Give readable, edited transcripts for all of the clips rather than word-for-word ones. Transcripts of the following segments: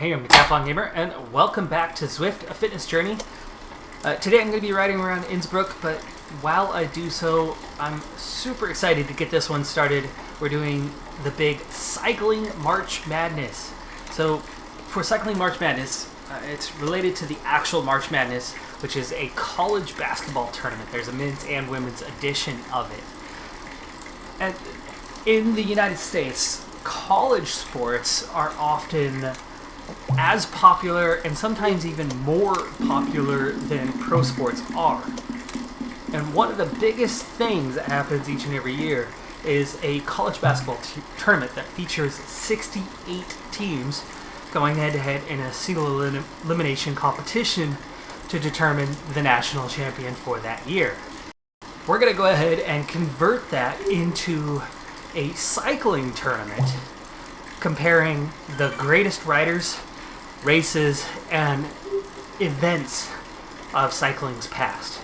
Hey, I'm Decathlon Gamer, and welcome back to Zwift, a fitness journey. Today I'm going to be riding around Innsbruck, but while I do so, I'm super excited to get this one started. We're doing the big Cycling March Madness. So, for Cycling March Madness, it's related to the actual March Madness, which is a college basketball tournament. There's a men's and women's edition of it. And in the United States, college sports are often as popular and sometimes even more popular than pro sports are. And one of the biggest things that happens each and every year is a college basketball tournament that features 68 teams going head-to-head in a single elimination competition to determine the national champion for that year. We're going to go ahead and convert that into a cycling tournament, comparing the greatest riders, races, and events of cycling's past.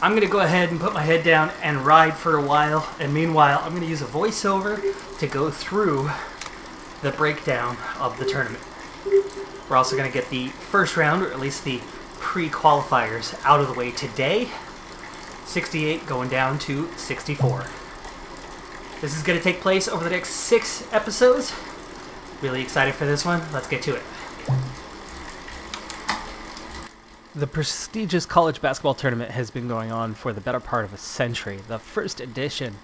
I'm going to go ahead and put my head down and ride for a while, and meanwhile I'm going to use a voiceover to go through the breakdown of the tournament. We're also going to get the first round, or at least the pre-qualifiers, out of the way today. 68 going down to 64. This is going to take place over the next 6 episodes. Really excited for this one. Let's get to it. The prestigious college basketball tournament has been going on for the better part of a century. The first edition,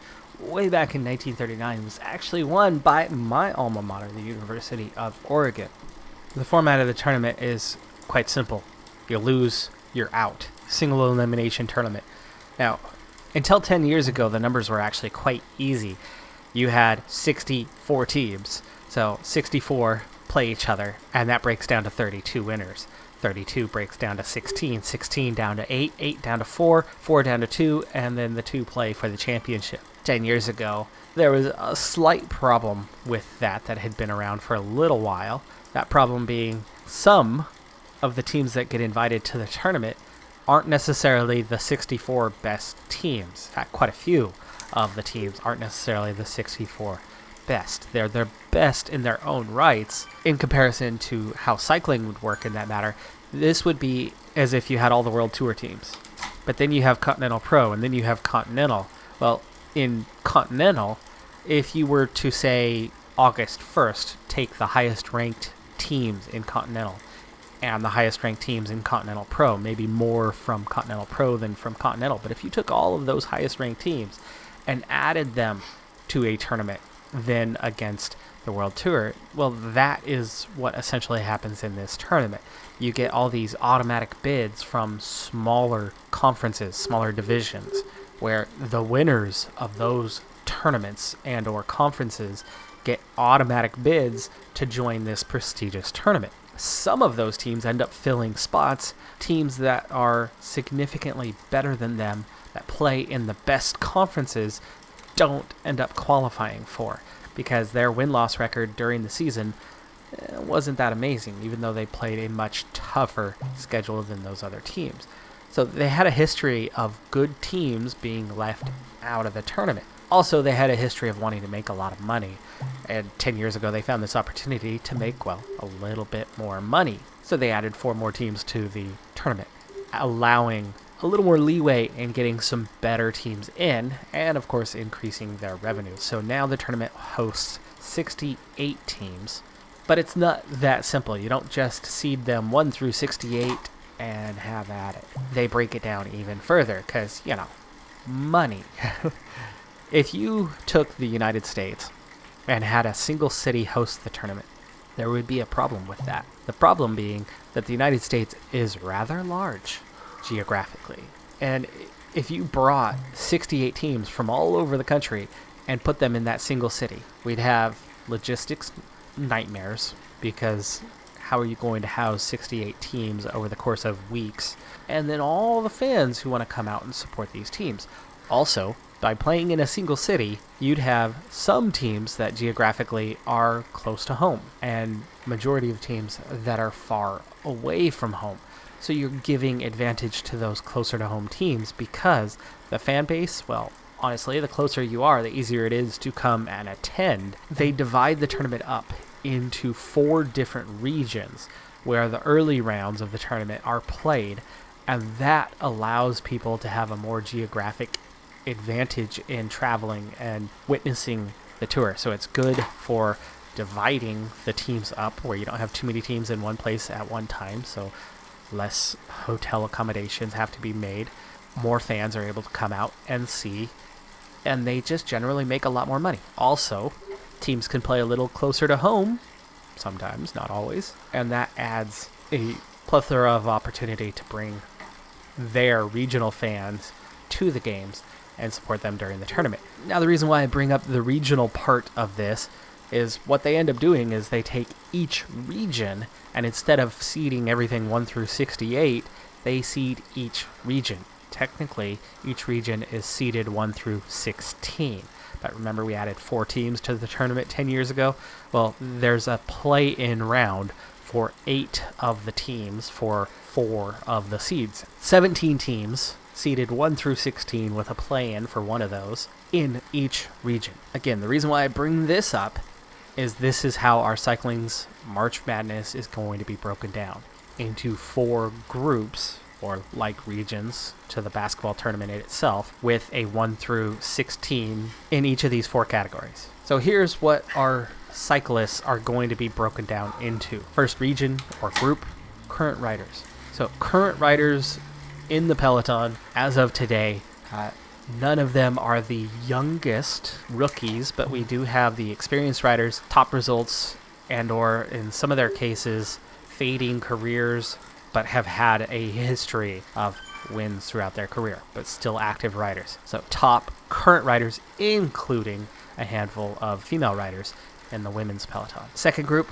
way back in 1939, was actually won by my alma mater, the University of Oregon. The format of the tournament is quite simple. You lose, you're out. Single elimination tournament. Now, until 10 years ago, the numbers were actually quite easy. You had 64 teams, so 64 play each other, and that breaks down to 32 winners. 32 breaks down to 16, 16 down to 8, 8 down to 4, 4 down to 2, and then the 2 play for the championship. 10 years ago, there was a slight problem with that had been around for a little while. That problem being some of the teams that get invited to the tournament aren't necessarily the 64 best teams. In fact, quite a few of the teams aren't necessarily the 64 best. They're their best in their own rights. In comparison to how cycling would work in that matter, this would be as if you had all the World Tour teams. But then you have Continental Pro, and then you have Continental. Well, in Continental, if you were to say August 1st, take the highest ranked teams in Continental and the highest ranked teams in Continental Pro, maybe more from Continental Pro than from Continental, but if you took all of those highest ranked teams and added them to a tournament then against the World Tour, well, that is what essentially happens in this tournament. You get all these automatic bids from smaller conferences, smaller divisions, where the winners of those tournaments and or conferences get automatic bids to join this prestigious tournament. Some of those teams end up filling spots. Teams that are significantly better than them, that play in the best conferences, don't end up qualifying for, because their win-loss record during the season wasn't that amazing, even though they played a much tougher schedule than those other teams. So they had a history of good teams being left out of the tournament. Also, they had a history of wanting to make a lot of money, and 10 years ago they found this opportunity to make, well, a little bit more money. So they added 4 more teams to the tournament, allowing a little more leeway in getting some better teams in, and of course increasing their revenue. So now the tournament hosts 68 teams, but it's not that simple. You don't just seed them 1 through 68 and have at it. They break it down even further, because, money. If you took the United States and had a single city host the tournament, there would be a problem with that. The problem being that the United States is rather large geographically. And if you brought 68 teams from all over the country and put them in that single city, we'd have logistics nightmares, because how are you going to house 68 teams over the course of weeks? And then all the fans who want to come out and support these teams. Also, by playing in a single city, you'd have some teams that geographically are close to home, and majority of teams that are far away from home. So you're giving advantage to those closer to home teams, because the fan base, well, honestly, the closer you are, the easier it is to come and attend. They divide the tournament up into 4 different regions where the early rounds of the tournament are played, and that allows people to have a more geographic advantage in traveling and witnessing the tour. So it's good for dividing the teams up where you don't have too many teams in one place at one time, so less hotel accommodations have to be made. More fans are able to come out and see, and they just generally make a lot more money. Also, teams can play a little closer to home, sometimes, not always, and that adds a plethora of opportunity to bring their regional fans to the games and support them during the tournament. Now, the reason why I bring up the regional part of this is what they end up doing is they take each region, and instead of seeding everything 1 through 68, they seed each region. Technically, each region is seeded 1 through 16. But remember, we added 4 teams to the tournament 10 years ago? Well, there's a play-in round for 8 of the teams for 4 of the seeds. 17 teams seeded 1 through 16 with a play-in for one of those in each region. Again, the reason why I bring this up is this is how our cycling's March Madness is going to be broken down into 4 groups, or like regions to the basketball tournament itself, with a 1 through 16 in each of these 4 categories. So here's what our cyclists are going to be broken down into. First region or group, current riders. So current riders in the peloton as of today, none of them are the youngest rookies, but we do have the experienced riders, top results, and or in some of their cases, fading careers, but have had a history of wins throughout their career, but still active riders. So top current riders, including a handful of female riders in the women's peloton. Second group,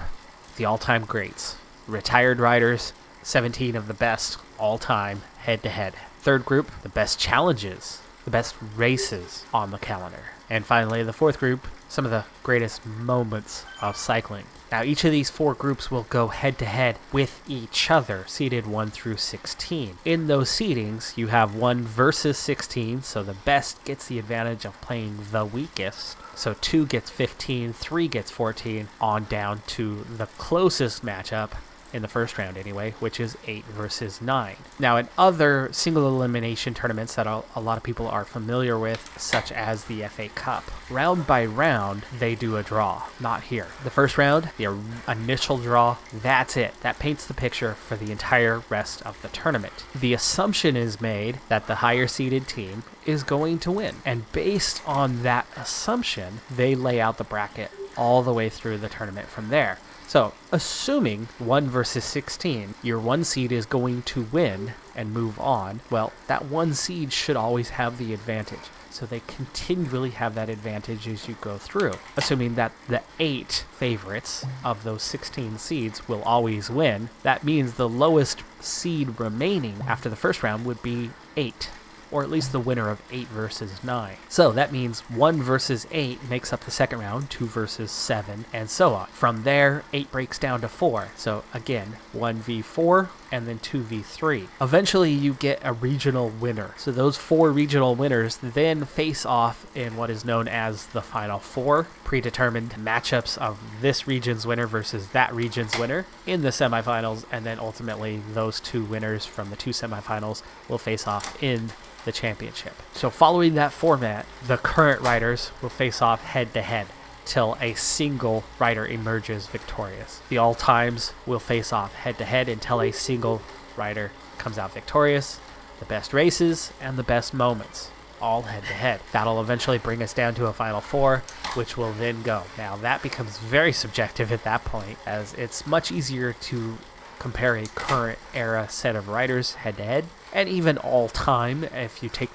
the all-time greats. Retired riders, 17 of the best all-time head-to-head. Third group, the best challenges, the best races on the calendar. And finally, the fourth group, some of the greatest moments of cycling. Now, each of these 4 groups will go head-to-head with each other, seeded 1 through 16. In those seedings, you have 1 versus 16, so the best gets the advantage of playing the weakest. So 2 gets 15, 3 gets 14, on down to the closest matchup, in the first round anyway, which is 8 versus 9. Now, in other single elimination tournaments that a lot of people are familiar with, such as the FA Cup, round by round, they do a draw. Not here. The first round, the initial draw, that's it. That paints the picture for the entire rest of the tournament. The assumption is made that the higher seeded team is going to win. And based on that assumption, they lay out the bracket all the way through the tournament from there. So, assuming 1 versus 16, your 1 seed is going to win and move on, well, that 1 seed should always have the advantage. So they continually have that advantage as you go through, assuming that the 8 favorites of those 16 seeds will always win. That means the lowest seed remaining after the first round would be 8. Or at least the winner of 8 versus 9. So that means 1 versus 8 makes up the second round, 2 versus 7, and so on. From there, 8 breaks down to 4. So again, 1v4 and then 2v3. Eventually you get a regional winner. So those 4 regional winners then face off in what is known as the Final 4, predetermined matchups of this region's winner versus that region's winner in the semifinals, and then ultimately those 2 winners from the 2 semifinals will face off in the championship. So following that format, the current riders will face off head-to-head till a single rider emerges victorious. The all-times will face off head-to-head until a single rider comes out victorious. The best races and the best moments, all head-to-head. That'll eventually bring us down to a Final 4, which will then go. Now that becomes very subjective at that point, as it's much easier to compare a current era set of riders head-to-head, and even all-time. If you take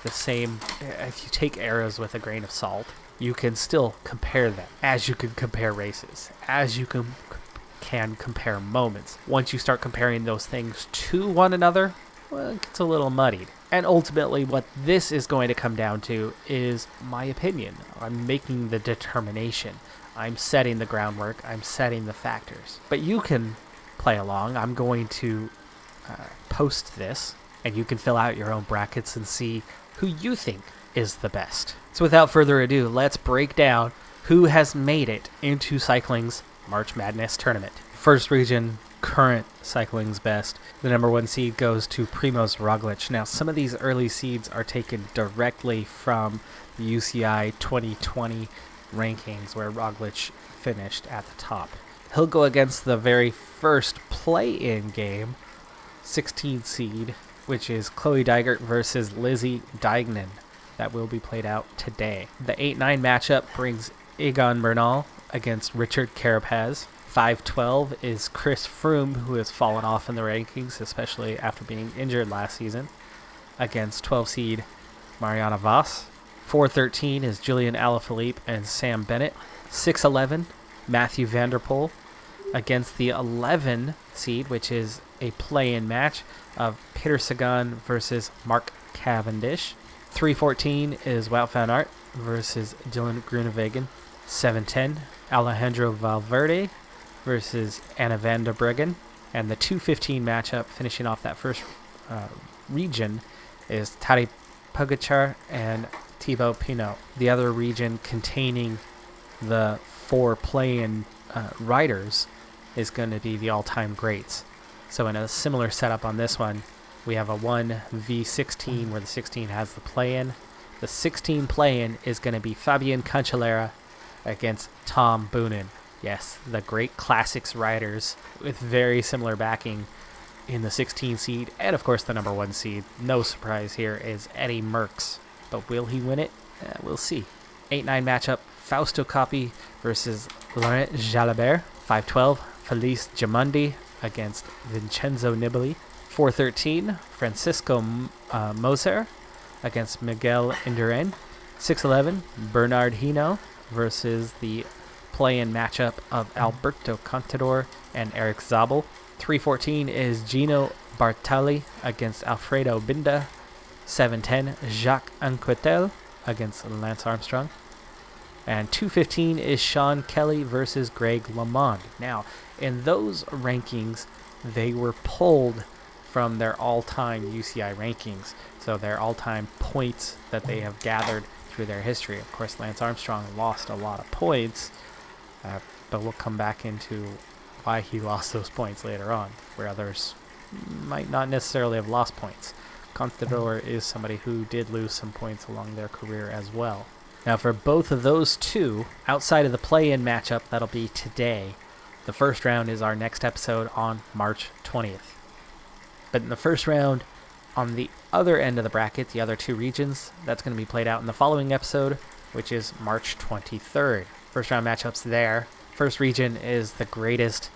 eras with a grain of salt, you can still compare them, as you can compare races, as you can compare moments. Once you start comparing those things to one another, well, it gets a little muddied. And ultimately, what this is going to come down to is my opinion. I'm making the determination. I'm setting the groundwork. I'm setting the factors. But you can play along. I'm going to post this, and you can fill out your own brackets and see who you think is the best. So without further ado, let's break down who has made it into cycling's March Madness tournament. First region, current cycling's best. The number 1 seed goes to Primoz Roglic. Now, some of these early seeds are taken directly from the UCI 2020 rankings, where Roglic finished at the top. He'll go against the very first play-in game, 16 seed, which is Chloe Dagger versus Lizzie Diegnan. That will be played out today. The 8-9 matchup brings Egan Bernal against Richard Carapaz. 5-12 is Chris Froome, who has fallen off in the rankings, especially after being injured last season, against 12 seed Mariana Vos. 4-13 is Julian Alaphilippe and Sam Bennett. 6-11, Matthew van der Poel against the 11 seed, which is a play-in match of Peter Sagan versus Mark Cavendish. 3-14 is Wout van Aert versus Dylan Groenewegen. 7-10, Alejandro Valverde versus Anna van der Breggen. And the 2-15 matchup finishing off that first region is Tadej Pogačar and Thibaut Pinot. The other region containing the 4 play-in riders is going to be the all-time greats. So in a similar setup on this one, we have a 1v16 where the 16 has the play-in. The 16 play-in is going to be Fabian Cancellara against Tom Boonen. Yes, the great classics riders with very similar backing in the 16 seed, and of course the number 1 seed. No surprise here is Eddie Merckx. But will he win it? We'll see. 8-9 matchup, Fausto Coppi versus Laurent Jalabert. 5-12, Felice Giamondi against Vincenzo Nibali. 4-13, Francisco Moser against Miguel Indurain. 6-11, Bernard Hinault versus the play-in matchup of Alberto Contador and Eric Zobel. 3-14 is Gino Bartali against Alfredo Binda. 7-10, Jacques Anquetel against Lance Armstrong. And 2-15 is Sean Kelly versus Greg LeMond. Now, in those rankings, they were pulled from their all-time UCI rankings. So their all-time points that they have gathered through their history. Of course, Lance Armstrong lost a lot of points, but we'll come back into why he lost those points later on, where others might not necessarily have lost points. Contador is somebody who did lose some points along their career as well. Now, for both of those two, outside of the play-in matchup that'll be today, the first round is our next episode on March 20th. But in the first round, on the other end of the bracket, the other 2 regions, that's going to be played out in the following episode, which is March 23rd. First round matchups there. First region is the greatest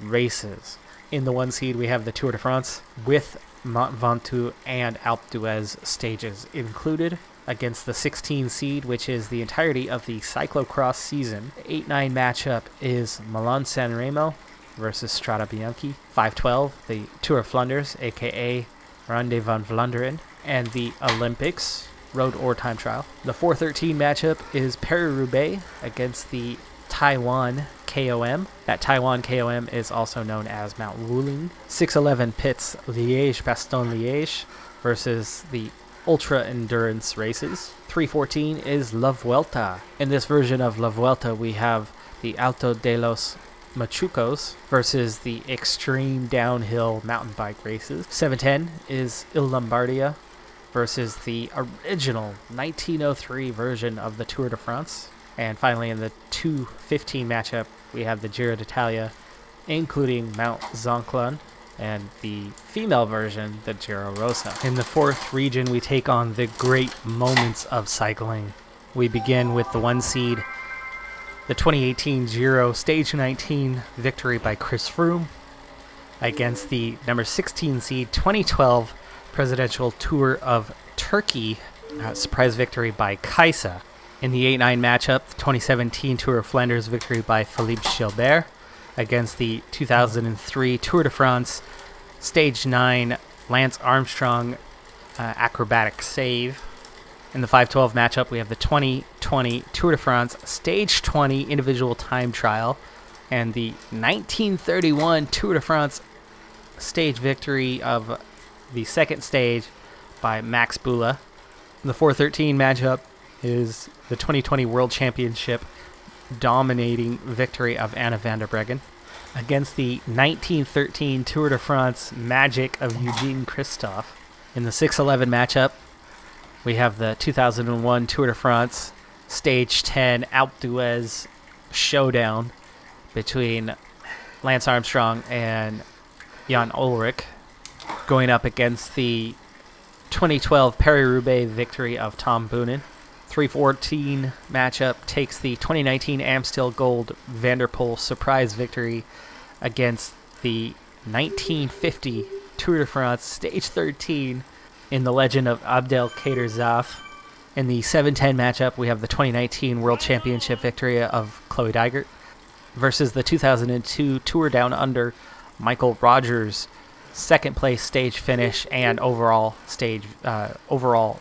races. In the 1 seed, we have the Tour de France with Mont Ventoux and Alpe d'Huez stages included, against the 16 seed, which is the entirety of the cyclocross season. The 8-9 matchup is Milan-San Remo versus Strade Bianche. 5-12, the Tour of Flanders, aka Ronde van Vlaanderen, and the Olympics, road or time trial. The 4-13 matchup is Paris-Roubaix against the Taiwan KOM. That Taiwan KOM is also known as Mount Wuling. 6-11 pits Liège-Bastogne-Liège versus the ultra endurance races. 3-14 is La Vuelta. In this version of La Vuelta, we have the Alto de los Machucos versus the extreme downhill mountain bike races. 7-10 is Il Lombardia versus the original 1903 version of the Tour de France. And finally, in the 2-15 matchup, we have the Giro d'Italia, including Mount Zoncolan, and the female version, the Giro Rosa. In the 4th region, we take on the great moments of cycling. We begin with the 1 seed, the 2018 Giro Stage 19 victory by Chris Froome against the number 16 seed 2012 Presidential Tour of Turkey surprise victory by Kaisa. In the 8-9 matchup, the 2017 Tour of Flanders victory by Philippe Gilbert against the 2003 Tour de France Stage 9 Lance Armstrong acrobatic save. In the 5-12 matchup, we have the 2020 Tour de France Stage 20 individual time trial and the 1931 Tour de France stage victory of the second stage by Max Bula. The 4-13 matchup is the 2020 World Championship dominating victory of Anna van der Breggen against the 1913 Tour de France magic of Eugene Christophe. In the 6:11 matchup, we have the 2001 Tour de France Stage 10 Alpe d'Huez showdown between Lance Armstrong and Jan Ullrich, going up against the 2012 Paris-Roubaix victory of Tom Boonen. 3:14 matchup takes the 2019 Amstel Gold Van der Poel surprise victory against the 1950 Tour de France Stage 13 in the legend of Abdelkader Zaf. In the 7:10 matchup, we have the 2019 World Championship victory of Chloe Dagger versus the 2002 Tour Down Under Michael Rogers second place stage finish and overall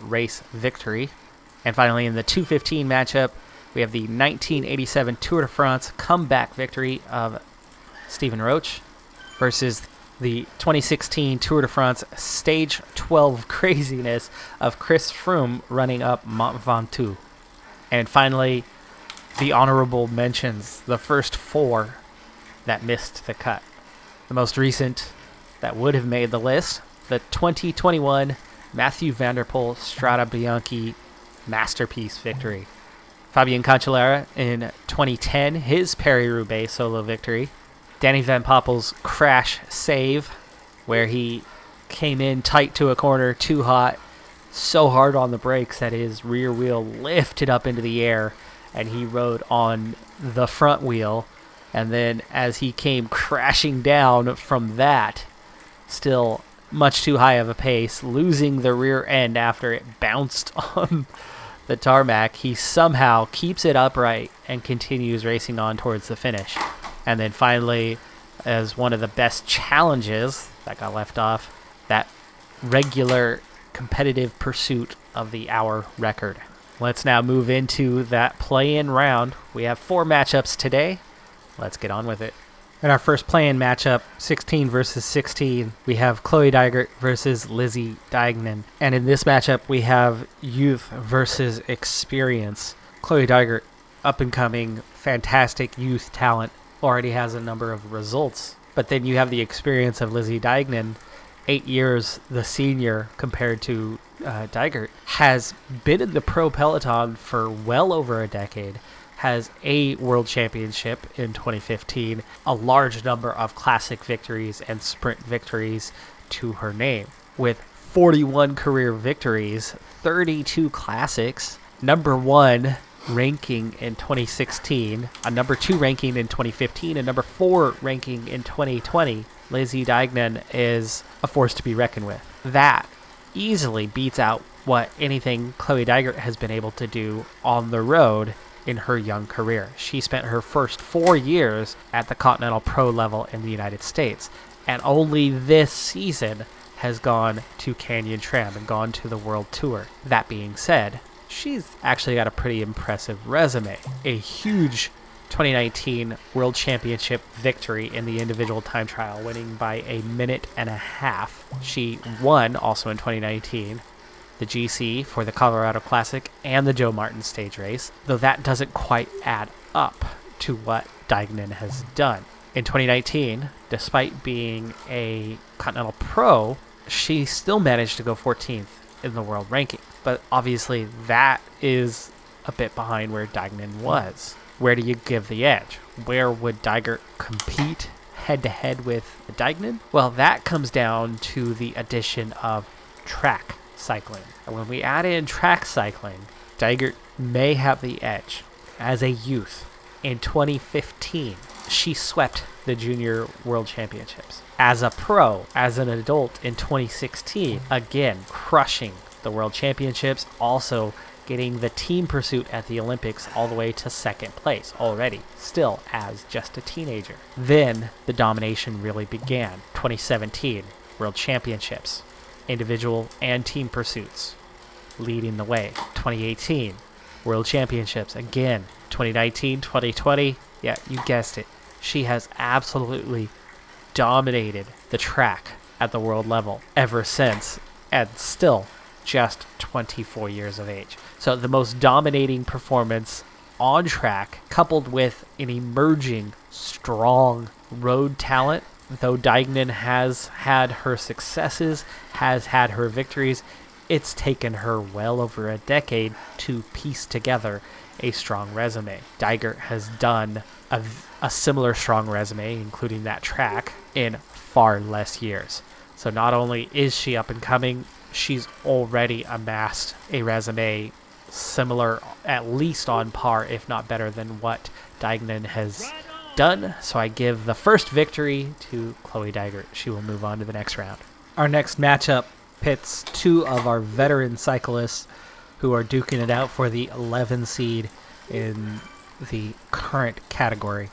race victory. And finally, in the 2:15 matchup, we have the 1987 Tour de France comeback victory of Stephen Roche versus the 2016 Tour de France Stage 12 craziness of Chris Froome running up Mont Ventoux. And finally, the honorable mentions, the first four that missed the cut. The most recent that would have made the list, the 2021 Mathieu van der Poel Strade Bianche masterpiece victory. Fabian Cancellara in 2010, his Paris-Roubaix solo victory. Danny Van Poppel's crash save, where he came in tight to a corner, too hot, so hard on the brakes that his rear wheel lifted up into the air, and he rode on the front wheel. And then as he came crashing down from that, still much too high of a pace, losing the rear end after it bounced on the tarmac, he somehow keeps it upright and continues racing on towards the finish. And then finally, as one of the best challenges that got left off, that regular competitive pursuit of the hour record. Let's now move into that play-in round. We have 4 matchups today. Let's get on with it. In our first play-in matchup, 16 versus 16, we have Chloe Dagger versus Lizzie Diegnan. And in this matchup, we have youth versus experience. Chloe Dagger, up-and-coming, fantastic youth talent, already has a number of results. But then you have the experience of Lizzie Diegnan, 8 years the senior compared to Dagger, has been in the pro peloton for well over a decade, has a world championship in 2015, a large number of classic victories and sprint victories to her name, with 41 career victories, 32 classics, number 1 ranking in 2016, a number 2 ranking in 2015, and number 4 ranking in 2020. Lizzie Diegnan is a force to be reckoned with. That easily beats out what anything Chloe Dagger has been able to do on the road in her young career. She spent her first 4 years at the Continental Pro level in the United States, and only this season has gone to Canyon Tram and gone to the World Tour. That being said, she's actually got a pretty impressive resume. A huge 2019 World Championship victory in the individual time trial, winning by a minute and a half. She won also in 2019 the GC for the Colorado Classic and the Joe Martin stage race, though that doesn't quite add up to what Diegnan has done. In 2019, despite being a Continental Pro, she still managed to go 14th in the world ranking. But obviously that is a bit behind where Diegnan was. Where do you give the edge? Where would Dagger compete head-to-head with Diegnan? Well, that comes down to the addition of track cycling. And when we add in track cycling, Dagger may have the edge. As a youth, in 2015, she swept the Junior World Championships. As a pro, as an adult in 2016, again, crushing the World Championships, also getting the team pursuit at the Olympics all the way to second place already, still as just a teenager. Then the domination really began. 2017, World Championships, individual and team pursuits, leading the way. 2018, World Championships again. 2019, 2020, yeah, you guessed it. She has absolutely dominated the track at the world level ever since, and still just 24 years of age. So the most dominating performance on track, coupled with an emerging, strong road talent. Though Diegnan has had her successes, has had her victories, it's taken her well over a decade to piece together a strong resume. Dagger has done a similar strong resume, including that track, in far less years. So not only is she up and coming, she's already amassed a resume similar, at least on par, if not better than what Diegnan has done. So I give the first victory to Chloe Dagger. She will move on to the next round. Our next matchup pits two of our veteran cyclists who are duking it out for the 11 seed in the current category.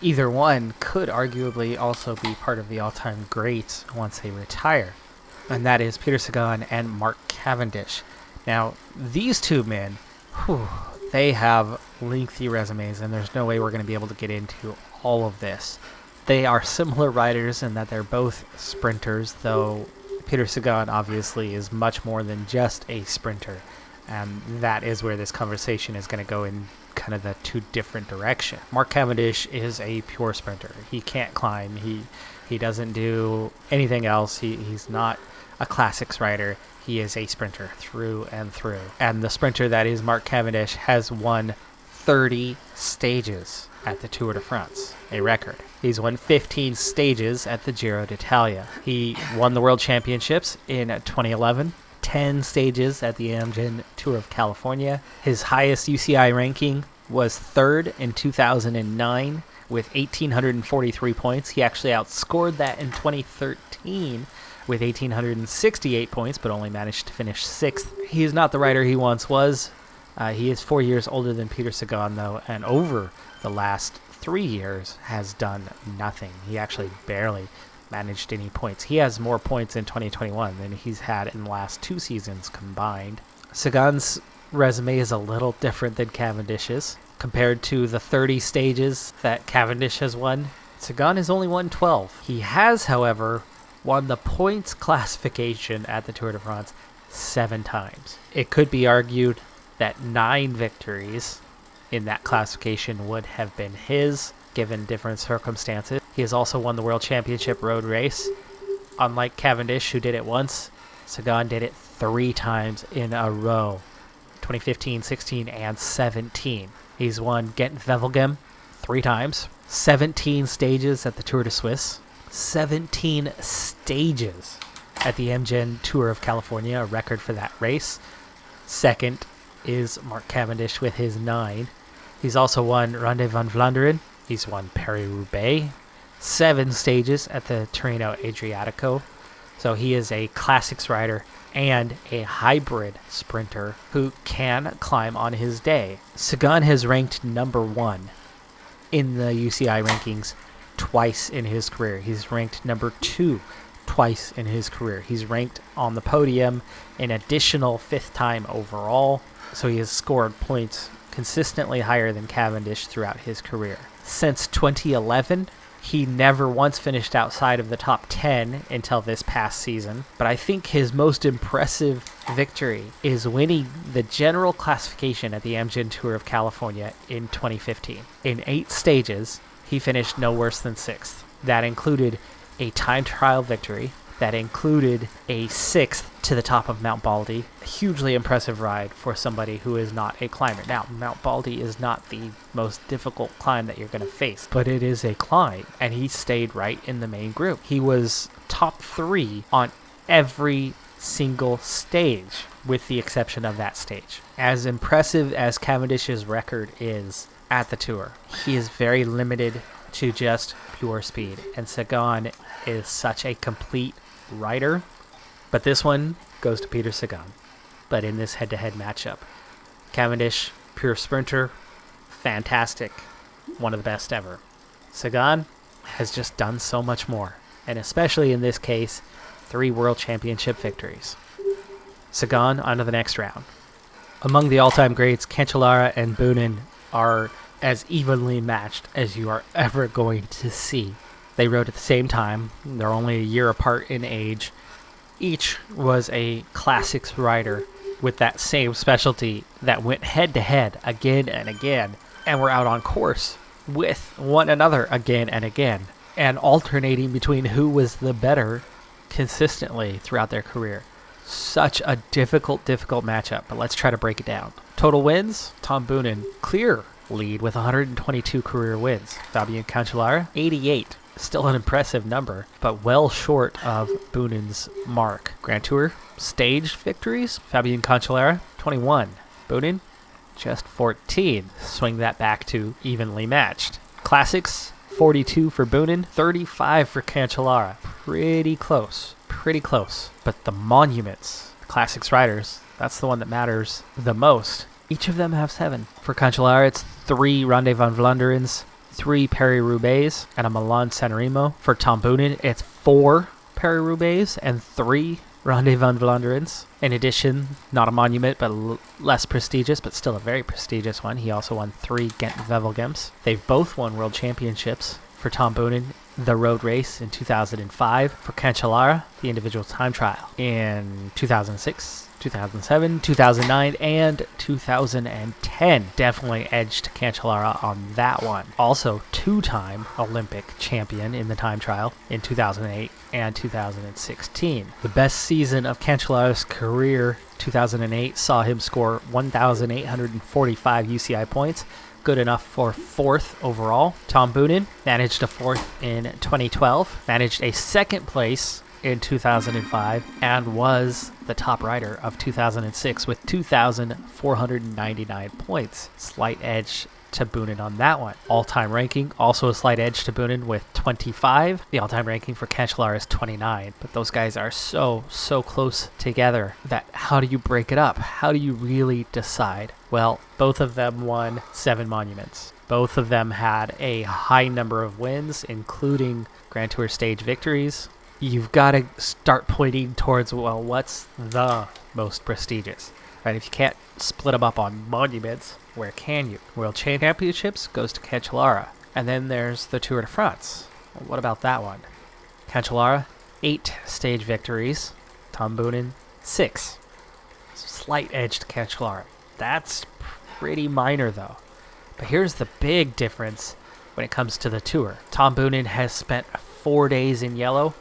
Either one could arguably also be part of the all-time greats once they retire, and that is Peter Sagan and Mark Cavendish. Now, these two men, they have lengthy resumes, and there's no way we're going to be able to get into all of this. They are similar riders in that they're both sprinters, though Peter Sagan obviously is much more than just a sprinter, and that is where this conversation is going to go in kind of the two different direction. Mark Cavendish is a pure sprinter. He can't climb. He doesn't do anything else. He's not a classics rider. He is a sprinter through and through. And the sprinter that is Mark Cavendish has won 30 stages at the Tour de France, a record. He's won 15 stages at the Giro d'Italia. He won the World Championships in 2011. 10 stages at the Amgen Tour of California. His highest UCI ranking was third in 2009 with 1,843 points. He actually outscored that in 2013 with 1,868 points, but only managed to finish sixth. He is not the rider he once was. He is 4 years older than Peter Sagan, though, and over the last 3 years has done nothing. He actually barely managed any points. He has more points in 2021 than he's had in the last 2 seasons combined. Sagan's resume is a little different than Cavendish's. Compared to the 30 stages that Cavendish has won, Sagan has only won 12. He has, however, won the points classification at the Tour de France 7 times. It could be argued that 9 victories in that classification would have been his, given different circumstances. He has also won the World Championship road race. Unlike Cavendish, who did it once, Sagan did it 3 times in a row, 2015, 16, and 17. He's won Gent-Wevelgem 3 times, 17 stages at the Tour de Suisse, 17 stages at the Amgen Tour of California, a record for that race. Second is Mark Cavendish with his 9. He's also won Ronde van Vlaanderen. He's won Paris-Roubaix, 7 stages at the Tirreno Adriatico. So he is a classics rider and a hybrid sprinter who can climb on his day. Sagan has ranked number 1 in the UCI rankings twice in his career. He's ranked number 2 twice in his career. He's ranked on the podium an additional 5th time overall. So he has scored points consistently higher than Cavendish throughout his career. Since 2011, he never once finished outside of the top 10 until this past season. But I think his most impressive victory is winning the general classification at the Amgen Tour of California in 2015. In 8 stages, he finished no worse than 6th. That included a time trial victory. That included a 6th to the top of Mount Baldy. A hugely impressive ride for somebody who is not a climber. Now, Mount Baldy is not the most difficult climb that you're going to face, but it is a climb, and he stayed right in the main group. He was top 3 on every single stage, with the exception of that stage. As impressive as Cavendish's record is at the Tour, he is very limited to just pure speed, and Sagan is such a complete rider. But this one goes to Peter Sagan. But in this head-to-head matchup, Cavendish, pure sprinter, fantastic, one of the best ever. Sagan has just done so much more, and especially in this case, 3 World Championship victories. Sagan on to the next round. Among the all-time greats, Cancellara and Boonen are as evenly matched as you are ever going to see. They rode at the same time. They're only a year apart in age. Each was a classics rider with that same specialty that went head-to-head again and again, and were out on course with one another again and again, and alternating between who was the better consistently throughout their career. Such a difficult matchup, but let's try to break it down. Total wins, Tom Boonen, clear lead with 122 career wins. Fabian Cancellara, 88. Still an impressive number, but well short of Boonen's mark. Grand Tour stage victories, Fabian Cancellara, 21. Boonen, just 14. Swing that back to evenly matched. Classics, 42 for Boonen, 35 for Cancellara. Pretty close. But the monuments, Classics riders, that's the one that matters the most. Each of them have 7. For Cancellara, it's 3 Ronde van Vlaanderen's, 3 Paris-Roubaix, and a Milan-San Remo. For Tom Boonen, it's 4 Paris-Roubaix and 3 Ronde van Vlaanderen's. In addition, not a monument, but less prestigious, but still a very prestigious one. He also won 3 Ghent-Wevelgems. They've both won world championships. For Tom Boonen, the road race in 2005. For Cancellara, the individual time trial in 2006, 2007, 2009, and 2010. Definitely edged Cancellara on that one. Also, 2-time Olympic champion in the time trial in 2008 and 2016. The best season of Cancellara's career, 2008, saw him score 1,845 UCI points. Good enough for 4th overall. Tom Boonen managed a 4th in 2012, managed a 2nd place in 2005, and was the top rider of 2006 with 2,499 points. Slight edge to Boonen on that one. All-time ranking, also a slight edge to Boonen with 25. The all-time ranking for Cancellara is 29. But those guys are so close together that how do you break it up? How do you really decide? Well, both of them won 7 monuments. Both of them had a high number of wins, including Grand Tour stage victories. You've got to start pointing towards, well, what's the most prestigious? Right? If you can't split them up on monuments, where can you? World Championships goes to Cancellara. And then there's the Tour de France. Well, what about that one? Cancellara, 8 stage victories. Tom Boonen, 6. Slight edge to Cancellara. That's pretty minor, though. But here's the big difference when it comes to the Tour. Tom Boonen has spent 4 days in yellow.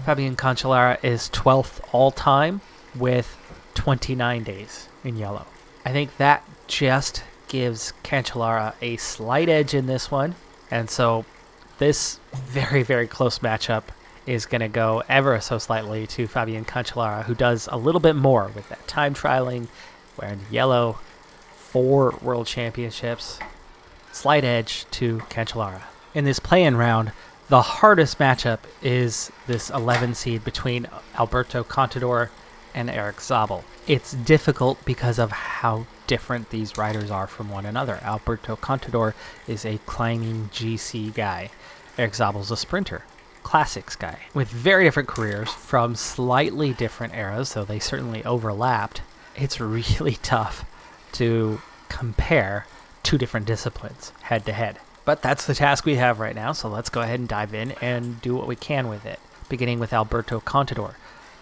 Fabian Cancellara is 12th all-time with 29 days in yellow. I think that just gives Cancellara a slight edge in this one. And so this very close matchup is going to go ever so slightly to Fabian Cancellara, who does a little bit more with that time trialing, wearing yellow, 4 world championships. Slight edge to Cancellara. In this play-in round, the hardest matchup is this 11 seed between Alberto Contador and Eric Zobel. It's difficult because of how different these riders are from one another. Alberto Contador is a climbing GC guy. Eric Zobel's a sprinter, classics guy, with very different careers from slightly different eras, so they certainly overlapped. It's really tough to compare 2 different disciplines head to head. But that's the task we have right now, so let's go ahead and dive in and do what we can with it. Beginning with Alberto Contador.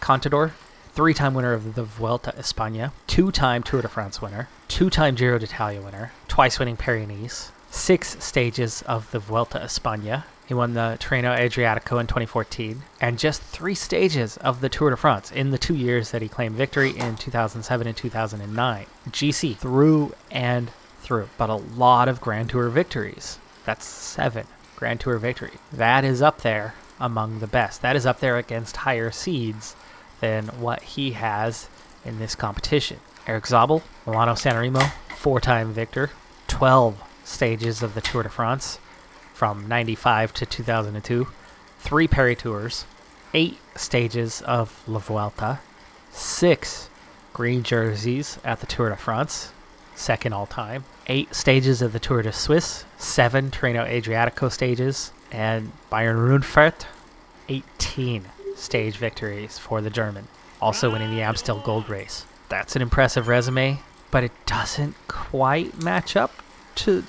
Contador, 3-time winner of the Vuelta a España, 2-time Tour de France winner, 2-time Giro d'Italia winner, twice winning Paris-Nice, 6 stages of the Vuelta a España. He won the Tirreno Adriatico in 2014, and just 3 stages of the Tour de France in the 2 years that he claimed victory in 2007 and 2009. GC through and through, but a lot of Grand Tour victories. That's 7 Grand Tour victories. That is up there among the best. That is up there against higher seeds than what he has in this competition. Eric Zobel, Milano-San Remo, 4-time victor, 12 stages of the Tour de France from 95 to 2002, 3 Paris Tours, 8 stages of La Vuelta, 6 green jerseys at the Tour de France, 2nd all-time, 8 stages of the Tour de Suisse, 7 Tirreno Adriatico stages, and Bayern-Rundfahrt, 18 stage victories for the German, also winning the Amstel Gold Race. That's an impressive resume, but it doesn't quite match up to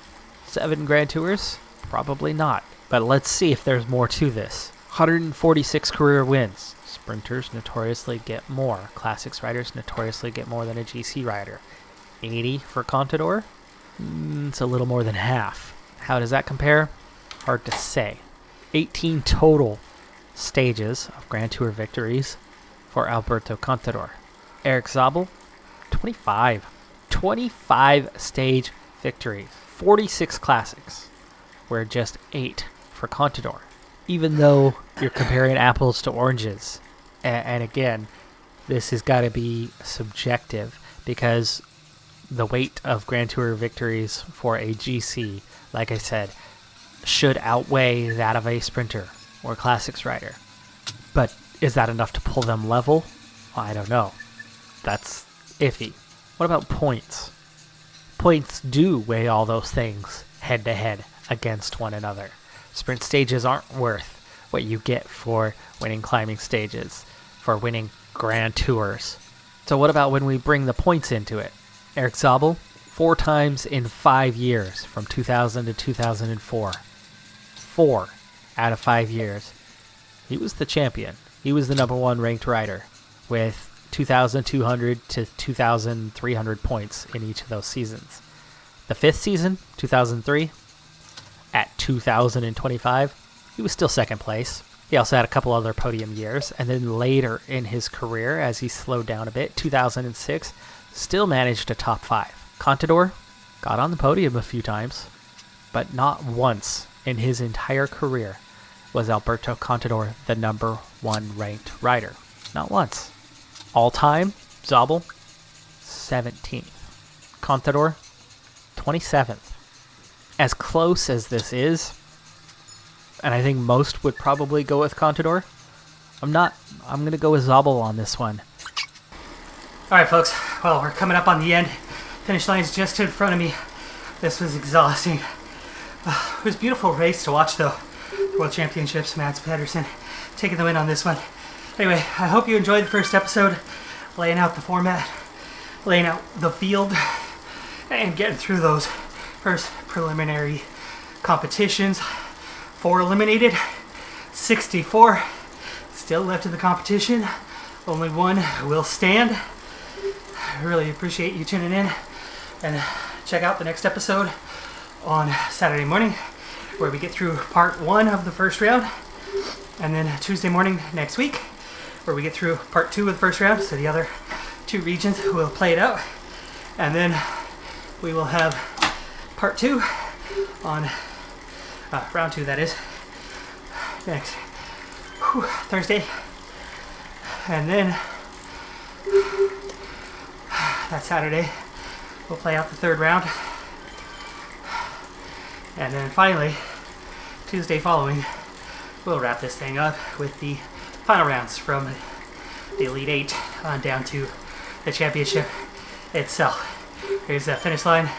7 Grand Tours. Probably not. But let's see if there's more to this. 146 career wins. It's Sprinters notoriously get more. Classics riders notoriously get more than a GC rider. 80 for Contador? It's a little more than half. How does that compare? Hard to say. 18 total stages of Grand Tour victories for Alberto Contador. Eric Zobel, 25. 25 stage victories. 46 classics, where just 8 for Contador. Even though you're comparing apples to oranges. And again, this has got to be subjective because the weight of Grand Tour victories for a GC, like I said, should outweigh that of a sprinter or classics rider. But is that enough to pull them level? Well, I don't know. That's iffy. What about points? Points do weigh all those things head to head against one another. Sprint stages aren't worth what you get for winning climbing stages, for winning Grand Tours. So what about when we bring the points into it? Eric Zobel, 4 times in 5 years, from 2000 to 2004. 4 out of 5 years. He was the champion. He was the number 1 ranked rider with 2,200 to 2,300 points in each of those seasons. The 5th season, 2003, at 2,025, he was still second place. He also had a couple other podium years, and then later in his career, as he slowed down a bit, 2006, still managed a top 5. Contador got on the podium a few times, but not once in his entire career was Alberto Contador the number 1 ranked rider. Not once. All time, Zobel, 17th. Contador, 27th. As close as this is, and I think most would probably go with Contador, I'm going to go with Zobel on this one. Alright folks, well, we're coming up on the end. Finish line's just in front of me. This was exhausting. It was a beautiful race to watch though. World Championships, Mads Pedersen taking the win on this one. Anyway, I hope you enjoyed the first episode, laying out the format, laying out the field, and getting through those first preliminary competitions. 4 eliminated, 64 still left in the competition. Only 1 will stand. I really appreciate you tuning in, and check out the next episode on Saturday morning where we get through part 1 of the first round, and then Tuesday morning next week where we get through part 2 of the first round, so the other 2 regions will play it out, and then we will have part 2 on round 2, that is, next Thursday, and then that Saturday we'll play out the 3rd round, and then finally Tuesday following we'll wrap this thing up with the final rounds from the Elite 8 on down to the championship itself. Here's the finish line.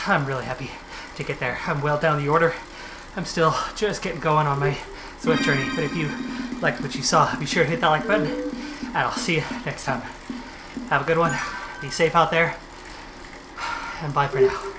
I'm really happy to get there. I'm well down the order. I'm still just getting going on my Zwift journey, but if you liked what you saw, be sure to hit that like button, and I'll see you next time. Have a good one. Be safe out there, and bye for now.